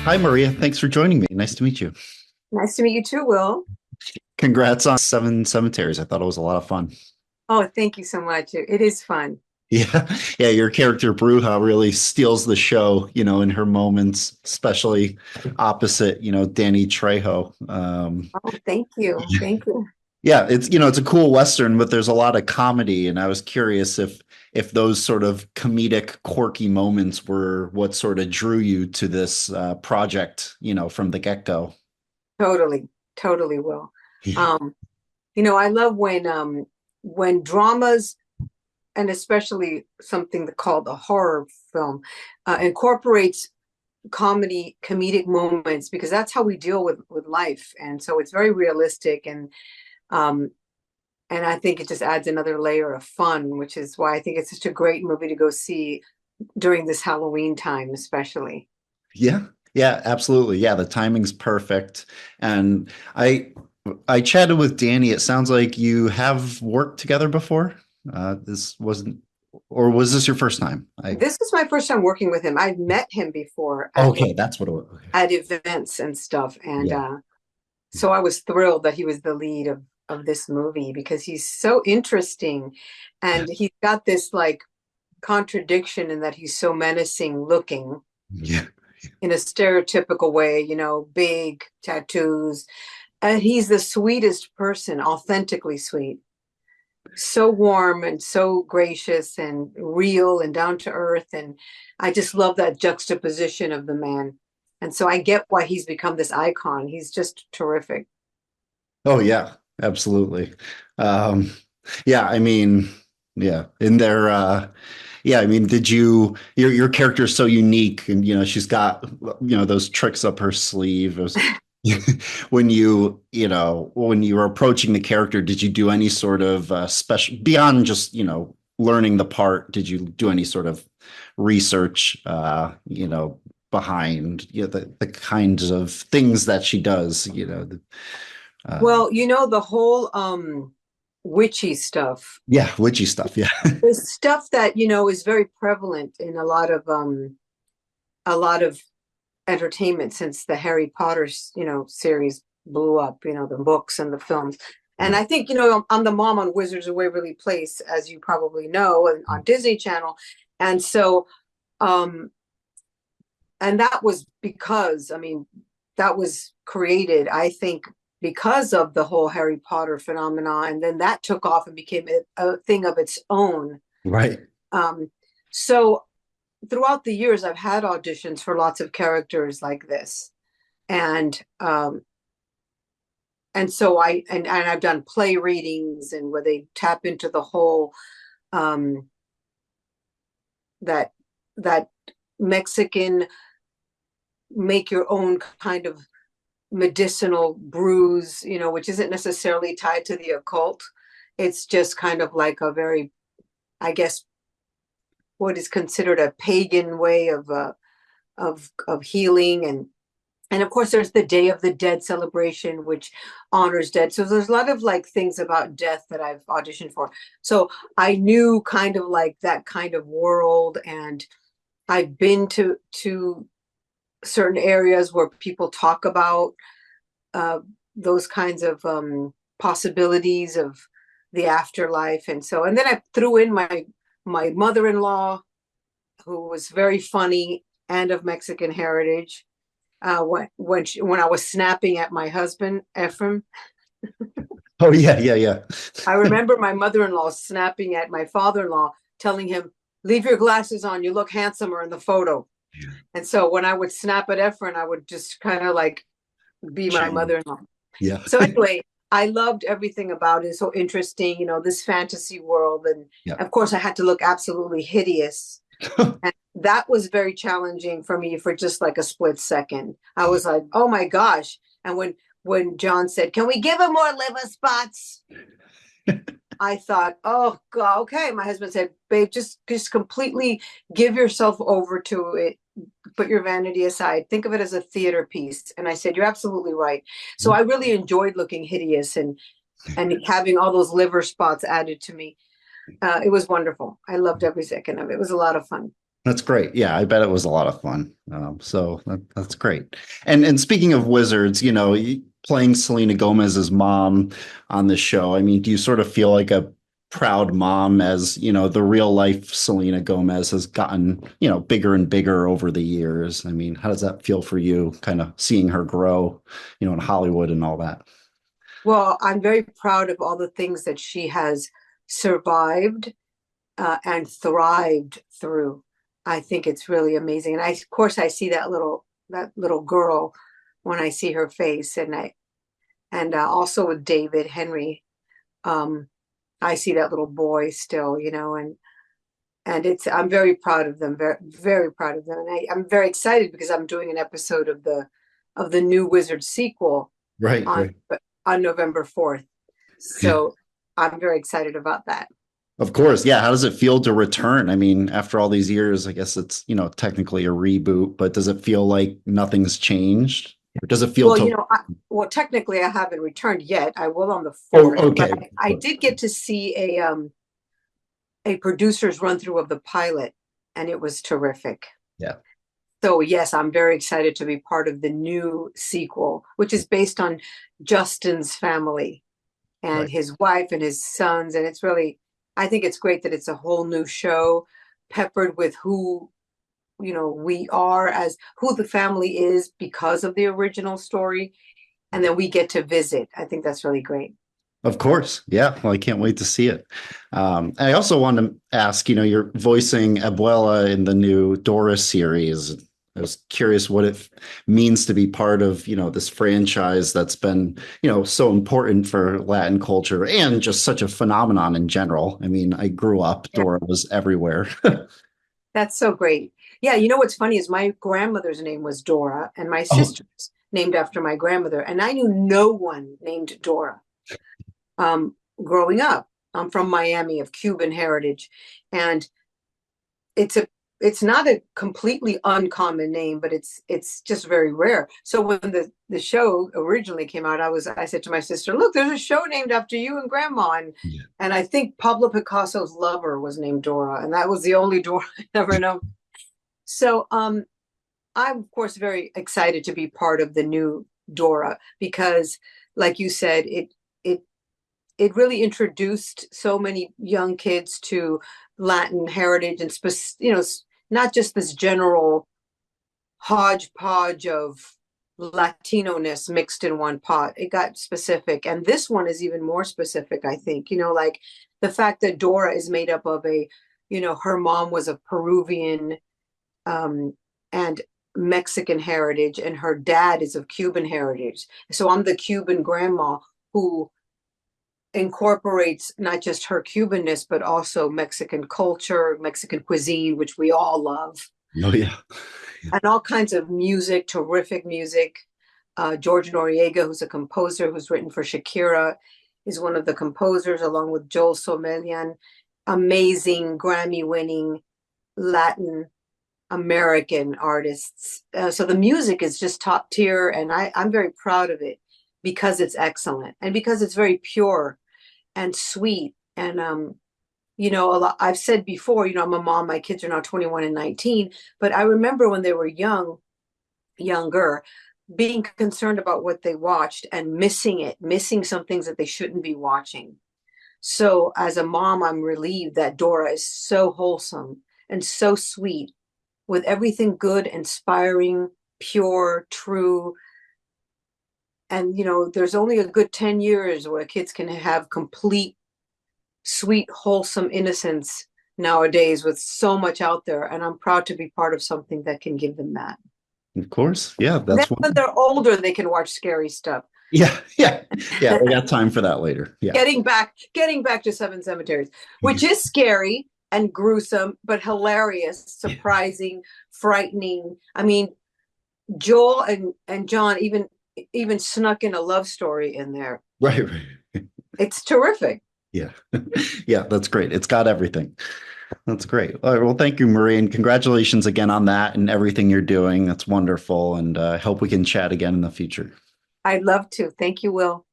Hi, Maria. Thanks for joining me. Nice to meet you. Nice to meet you too, Will. Congrats on Seven Cemeteries. I thought it was a lot of fun. Oh, thank you so much. It is fun. Yeah, yeah, your character Bruja really steals the show, in her moments, especially opposite, Danny Trejo. Oh, thank you. Thank you. Yeah, it's a cool Western, but there's a lot of comedy, and I was curious if those sort of comedic, quirky moments were what sort of drew you to this project, from the get-go. Totally. Totally, Will. Um, I love when dramas and especially something called a horror film incorporates comedic moments because that's how we deal with life. And so it's very realistic um and I think it just adds another layer of fun, which is why I think it's such a great movie to go see during this Halloween time, especially. Yeah. Yeah, absolutely. Yeah, the timing's perfect. And I chatted with Danny. It sounds like you have worked together before. This wasn't, or was this your first time? This is my first time working with him. I've met him before at Okay, that's what it was. Okay. at events and stuff, and Yeah. so I was thrilled that he was the lead of this movie because he's so interesting, and he's got this like contradiction in that he's so menacing looking Yeah. in a stereotypical way, big tattoos, and he's the sweetest person, authentically sweet. So warm and so gracious and real and down to earth. And I just love that juxtaposition of the man. And so I get why he's become this icon. He's just terrific. Oh yeah, absolutely. Um, yeah, I mean, yeah. In there, yeah, I mean, did your character is so unique and she's got those tricks up her sleeve. When you were approaching the character, did you do any sort of special beyond just, learning the part, did you do any sort of research behind the kinds of things that she does, uh, Well, the whole witchy stuff yeah, witchy stuff, yeah. is stuff that, is very prevalent in a lot of entertainment since the Harry Potter, series blew up, the books and the films. And Right. I think, I'm the mom on Wizards of Waverly Place, as you probably know, and on Disney Channel. And so, um, and that was because, I mean, that was created, I think, because of the whole Harry Potter phenomena. And then that took off and became a thing of its own. Right. Um, so throughout the years, I've had auditions for lots of characters like this. And so and I've done play readings and where they tap into the whole um that that Mexican make your own kind of medicinal brews, which isn't necessarily tied to the occult. It's just kind of like a very, I guess, what is considered a pagan way of healing. And of course there's the Day of the Dead celebration, which honors dead. So there's a lot of like things about death that I've auditioned for. So I knew kind of like that kind of world, and I've been to certain areas where people talk about uh, those kinds of possibilities of the afterlife. And then I threw in my mother-in-law, who was very funny and of Mexican heritage. When I was snapping at my husband Ephraim, Oh yeah, yeah, yeah. I remember my mother-in-law snapping at my father-in-law, telling him, "Leave your glasses on. You look handsomer in the photo." And so when I would snap at Ephraim, I would just kind of like be my Shame. mother-in-law. Yeah. So anyway, I loved everything about it. It's so interesting, this fantasy world, and Yeah. of course, I had to look absolutely hideous. And that was very challenging for me for just like a split second. I was like, oh my gosh. And when John said, "Can we give him more liver spots?" I thought, oh God, okay. My husband said, "Babe, just completely give yourself over to it. Put your vanity aside. Think of it as a theater piece." And I said, "You're absolutely right." So I really enjoyed looking hideous and having all those liver spots added to me. It was wonderful. I loved every second of it. It was a lot of fun. That's great. Yeah, I bet it was a lot of fun. That's great. And speaking of wizards, playing Selena Gomez's mom on the show, I mean, do you sort of feel like a proud mom as, the real life Selena Gomez has gotten, bigger and bigger over the years? I mean, how does that feel for you, kind of seeing her grow, in Hollywood and all that? Well, I'm very proud of all the things that she has survived and thrived through. I think it's really amazing. And of course, I see that little girl when I see her face, and also with David Henry, um, I see that little boy still, and I'm very proud of them, very very proud of them, and I'm very excited because I'm doing an episode of the new Wizard sequel Right, on right. on November 4th. Yeah. So I'm very excited about that. Of course. Yeah. How does it feel to return? I mean, after all these years, I guess it's, technically a reboot, but does it feel like nothing's changed? Or does it feel Well, to, well, technically I haven't returned yet. I will on the oh, 4th, but okay. I did get to see a producer's run through of the pilot, and it was terrific. Yeah. So yes, I'm very excited to be part of the new sequel, which is based on Justin's family and Right. his wife and his sons. And I think it's great that it's a whole new show peppered with we are as who the family is because of the original story. And then we get to visit. I think that's really great. Of course. Yeah. Well, I can't wait to see it. I also want to ask, you're voicing Abuela in the new Dora series. I was curious what it means to be part of, this franchise that's been, so important for Latin culture and just such a phenomenon in general. I mean, I grew up, Yeah, Dora was everywhere. that's so great. Yeah, you know what's funny is my grandmother's name was Dora, and my Oh, sister's named after my grandmother, and I knew no one named Dora. Growing up. I'm from Miami of Cuban heritage, and it's a it's not a completely uncommon name, but it's just very rare. So when the show originally came out, I said to my sister, "Look, there's a show named after you and Grandma," yeah. and I think Pablo Picasso's lover was named Dora, and that was the only Dora I ever know. So I'm of course very excited to be part of the new Dora because, like you said, it it really introduced so many young kids to Latin heritage and not just this general hodgepodge of Latino-ness mixed in one pot. It got specific, and this one is even more specific. I think like the fact that Dora is made up of her mom was of Peruvian and Mexican heritage, and her dad is of Cuban heritage. So I'm the Cuban grandma who incorporates not just her Cubanness, but also Mexican culture, Mexican cuisine, which we all love, Oh, yeah. and all kinds of music, terrific music. George Noriega, who's a composer who's written for Shakira, is one of the composers, along with Joel Somelian, amazing Grammy winning Latin American artists. So the music is just top tier, and I'm very proud of it because it's excellent and because it's very pure and sweet. And a lot I've said before, I'm a mom, my kids are now 21 and 19, but I remember when they were younger, being concerned about what they watched and missing some things that they shouldn't be watching. So as a mom, I'm relieved that Dora is so wholesome and so sweet with everything good, inspiring, pure, true. And there's only a good 10 years where kids can have complete sweet, wholesome innocence nowadays with so much out there. And I'm proud to be part of something that can give them that. Of course. Yeah. And then That's what, when they're older, they can watch scary stuff. yeah. Yeah. Yeah. We got time for that later. Yeah. Getting back to Seven Cemeteries, which is scary and gruesome, but hilarious, Yeah. surprising, frightening. I mean, Joel and John even snuck in a love story in there. Right. Right. It's terrific. Yeah. Yeah. That's great. It's got everything. That's great. All right. Well, thank you, Marie, and congratulations again on that and everything you're doing. That's wonderful. And I hope we can chat again in the future. I'd love to. Thank you, Will.